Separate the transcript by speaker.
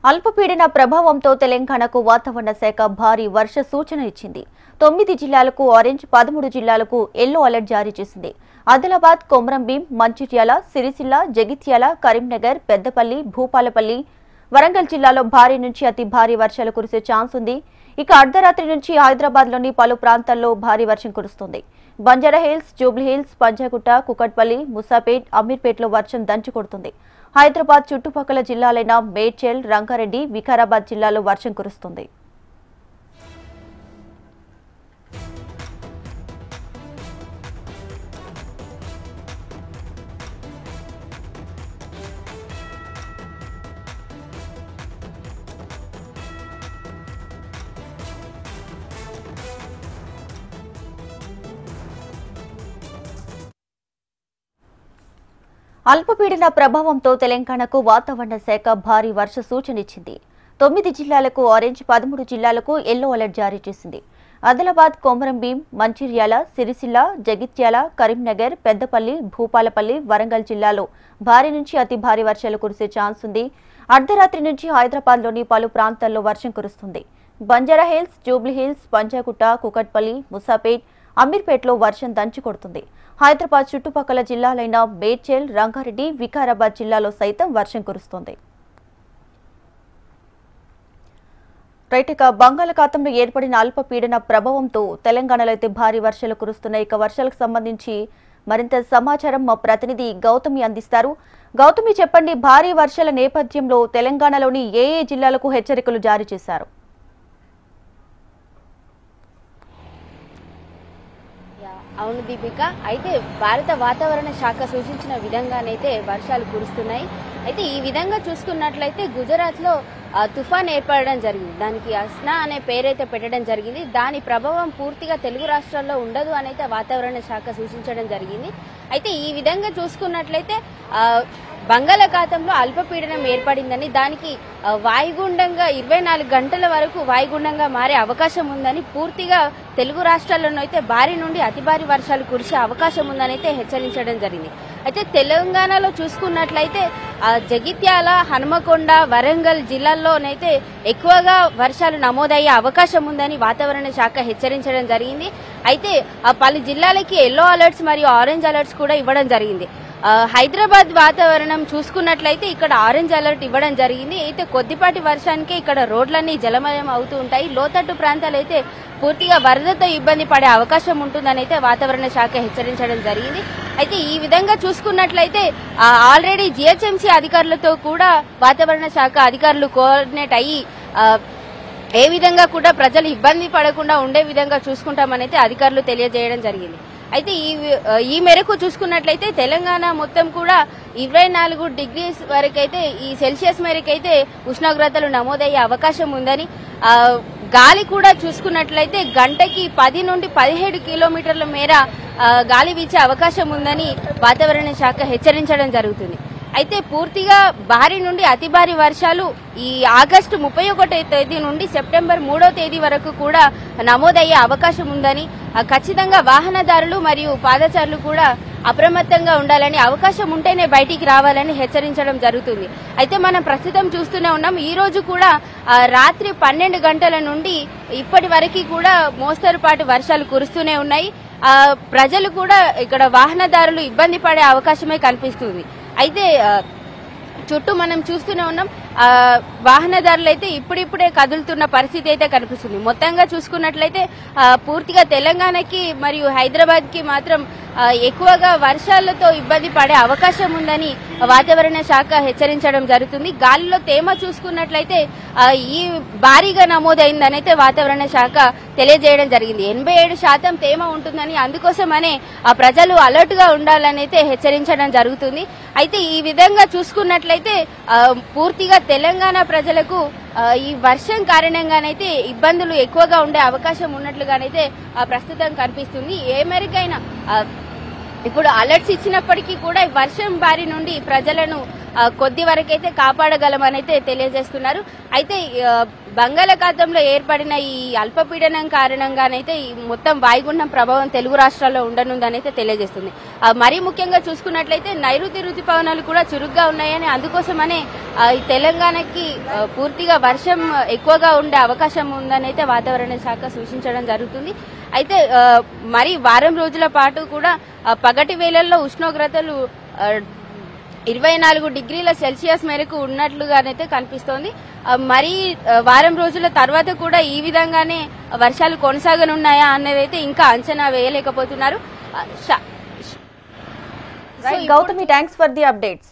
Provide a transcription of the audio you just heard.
Speaker 1: అల్పపీడన ప్రభావంతో తెలంగాణకు వాతావరణ శాఖ భారీ వర్ష సూచన ఇచ్చింది. 9 జిల్లాలకు ఆరెంజ్, 13 జిల్లాలకు ఎల్లో అలర్ట్ జారీ చేసింది. ఆదిలాబాద్, కొమరంభీం, మంచిర్యాల, సిరిసిల్ల, జగిత్యాల, కరీంనగర్, పెద్దపల్లి, భూపాలపల్లి, వరంగల్ జిల్లాలో భారీ నుంచి అతి భారీ వర్షాలు కురిసే ఛాన్స్ ఉంది. ఇక అర్ధరాత్రి నుంచి హైదరాబాద్లోని పలు ప్రాంతాల్లో భారీ వర్షం కురుస్తుంది. బంజారాహిల్స్, జూబ్లీహిల్స్, పంజాగుట్ట, కుకట్పల్లి, ముసాపేట్, అమీర్పేట్లో వర్షం దంచి కొడుతుంది. హైదరాబాద్ చుట్టుపక్కల జిల్లాలైన మేడ్చల్, రంగారెడ్డి, వికారాబాద్ జిల్లాలో వర్షం కురుస్తుంది. అల్పపీడన ప్రభావంతో తెలంగాణకు వాతావరణ శాఖ భారీ వర్ష సూచన ఇచ్చింది. 9 జిల్లాలకు ఆరెంజ్, 13 జిల్లాలకు ఎల్లో అలర్ట్ జారీ చేసింది. ఆదిలాబాద్, కొమరంభీం, మంచిర్యాల, సిరిసిల్ల, జగిత్యాల, కరీంనగర్, పెద్దపల్లి, భూపాలపల్లి, వరంగల్ జిల్లాలో భారీ నుంచి అతి భారీ వర్షాలు కురిసే ఛాన్స్ ఉంది. అర్ధరాత్రి నుంచి హైదరాబాద్లోని పలు ప్రాంతాల్లో వర్షం కురుస్తుంది. బంజారాహిల్స్, జూబ్లీహిల్స్, పంజాగుట్ట, కుకట్పల్లి, ముసాపేట్, అమీర్పేట్లో వర్షం దంచి కొడుతుంది. హైదరాబాద్ చుట్టుపక్కల జిల్లాలైన మేడ్చల్, రంగారెడ్డి, వికారాబాద్ జిల్లాలో సైతం వర్షం కురుస్తోంది. ఇక బంగాళాఖాతంలో ఏర్పడిన అల్పపీడన ప్రభావంతో తెలంగాణలో అయితే భారీ వర్షాలు కురుస్తున్నాయి. ఇక వర్షాలకు సంబంధించి మరింత సమాచారం మా ప్రతినిధి గౌతమి అందిస్తారు. గౌతమి, చెప్పండి, భారీ వర్షాల నేపథ్యంలో తెలంగాణలోని ఏ జిల్లాలకు హెచ్చరికలు జారీ చేశారు?
Speaker 2: అవును దీపిక, అయితే భారత వాతావరణ శాఖ సూచించిన విధంగానైతే వర్షాలు కురుస్తున్నాయి. అయితే ఈ విధంగా చూసుకున్నట్లయితే గుజరాత్ లో తుఫాన్ ఏర్పడడం జరిగింది. దానికి అస్నా అనే పేరైతే పెట్టడం జరిగింది. దాని ప్రభావం పూర్తిగా తెలుగు రాష్ట్రాల్లో ఉండదు అని అయితే వాతావరణ శాఖ సూచించడం జరిగింది. అయితే ఈ విధంగా చూసుకున్నట్లయితే బంగాళాఖాతంలో అల్పపీడనం ఏర్పడిందని, దానికి వాయుగుండంగా 24 గంటల వరకు వాయుగుండంగా మారే అవకాశం ఉందని, పూర్తిగా తెలుగు రాష్ట్రాల్లోనూ అయితే భారీ నుండి అతి భారీ వర్షాలు కురిసే అవకాశం ఉందని అయితే హెచ్చరించడం జరిగింది. అయితే తెలంగాణలో చూసుకున్నట్లయితే జగిత్యాల, హనుమకొండ, వరంగల్ జిల్లాల్లోనైతే ఎక్కువగా వర్షాలు నమోదయ్యే అవకాశం ఉందని వాతావరణ శాఖ హెచ్చరించడం జరిగింది. అయితే పలు జిల్లాలకి ఎల్లో అలర్ట్స్ మరియు ఆరెంజ్ అలర్ట్స్ కూడా ఇవ్వడం జరిగింది. హైదరాబాద్ వాతావరణం చూసుకున్నట్లయితే ఇక్కడ ఆరెంజ్ అలర్ట్ ఇవ్వడం జరిగింది. అయితే కొద్దిపాటి వర్షానికే ఇక్కడ రోడ్లన్నీ జలమయం అవుతూ ఉంటాయి. లోతట్టు ప్రాంతాలు అయితే పూర్తిగా వరదతో ఇబ్బంది పడే అవకాశం ఉంటుందని అయితే వాతావరణ శాఖ హెచ్చరించడం జరిగింది. అయితే ఈ విధంగా చూసుకున్నట్లయితే ఆల్రెడీ జిహెచ్ఎంసీ అధికారులతో కూడా వాతావరణ శాఖ అధికారులు కోఆర్డినేట్ అయ్యి ఏ విధంగా కూడా ప్రజలు ఇబ్బంది పడకుండా ఉండే విధంగా చూసుకుంటామని అయితే అధికారులు తెలియజేయడం జరిగింది. అయితే ఈ మేరకు చూసుకున్నట్లయితే తెలంగాణ మొత్తం కూడా 24 డిగ్రీస్ వరకైతే ఈ సెల్సియస్ మేరకైతే ఉష్ణోగ్రతలు నమోదయ్యే అవకాశం ఉందని, గాలి కూడా చూసుకున్నట్లయితే గంటకి 10 నుండి 17 కిలోమీటర్ల మేర గాలి వీచే అవకాశం ఉందని వాతావరణ శాఖ హెచ్చరించడం జరుగుతుంది. అయితే పూర్తిగా భారీ నుండి అతి భారీ వర్షాలు ఈ ఆగస్టు 31వ తేదీ నుండి సెప్టెంబర్ 3వ తేదీ వరకు కూడా నమోదయ్యే అవకాశం ఉందని, ఖచ్చితంగా వాహనదారులు మరియు పాదచారులు కూడా అప్రమత్తంగా ఉండాలని, అవకాశం ఉంటేనే బయటికి రావాలని హెచ్చరించడం జరుగుతుంది. అయితే మనం ప్రస్తుతం చూస్తూనే ఉన్నాం, ఈ రోజు కూడా రాత్రి 12 గంటల నుండి ఇప్పటి వరకు కూడా మోస్తరుపాటు వర్షాలు కురుస్తూనే ఉన్నాయి. ప్రజలు కూడా ఇక్కడ వాహనదారులు ఇబ్బంది పడే అవకాశమే కనిపిస్తుంది. అయితే చుట్టూ మనం చూస్తూనే ఉన్నాం, వాహనదారులు అయితే ఇప్పుడిప్పుడే కదులుతున్న పరిస్థితి అయితే కనిపిస్తుంది. మొత్తంగా చూసుకున్నట్లయితే పూర్తిగా తెలంగాణకి మరియు హైదరాబాద్ కి మాత్రం ఎక్కువగా వర్షాలతో ఇబ్బంది పడే అవకాశం ఉందని వాతావరణ శాఖ హెచ్చరించడం జరుగుతుంది. గాలిలో తేమ చూసుకున్నట్లయితే ఈ భారీగా నమోదైందని అయితే వాతావరణ శాఖ తెలియజేయడం జరిగింది. 87% తేమ ఉంటుందని, అందుకోసమనే ప్రజలు అలర్ట్ గా ఉండాలని అయితే హెచ్చరించడం జరుగుతుంది. అయితే ఈ విధంగా చూసుకున్నట్లయితే పూర్తిగా తెలంగాణ ప్రజలకు ఈ వర్షం కారణంగానైతే ఇబ్బందులు ఎక్కువగా ఉండే అవకాశం ఉన్నట్లుగానైతే ప్రస్తుతం కనిపిస్తుంది. ఏ మేరకైనా ఇప్పుడు అలర్ట్స్ ఇచ్చినప్పటికీ కూడా వర్షం బారి నుండి ప్రజలను కొద్ది వరకైతే కాపాడగలమనైతే తెలియజేస్తున్నారు. అయితే బంగాళాఖాతంలో ఏర్పడిన ఈ అల్పపీడనం కారణంగానైతే ఈ మొత్తం వాయుగుండం ప్రభావం తెలుగు రాష్ట్రాల్లో ఉండనుందనైతే తెలియజేస్తుంది. మరీ ముఖ్యంగా చూసుకున్నట్లయితే నైరుతి రుతుపవనాలు కూడా చురుగ్గా ఉన్నాయని, అందుకోసమనే ఈ తెలంగాణకి పూర్తిగా వర్షం ఎక్కువగా ఉండే అవకాశం ఉందనైతే వాతావరణ శాఖ సూచించడం జరుగుతుంది. అయితే మరి వారం రోజుల పాటు కూడా పగటి వేళల్లో ఉష్ణోగ్రతలు 24 డిగ్రీల సెల్సియస్ మేరకు ఉన్నట్లుగానైతే కనిపిస్తోంది. మరి వారం రోజుల తర్వాత కూడా ఈ విధంగానే వర్షాలు కొనసాగనున్నాయా అన్నదైతే ఇంకా అంచనా వేయలేకపోతున్నారు.
Speaker 1: Gautami, thanks for the updates.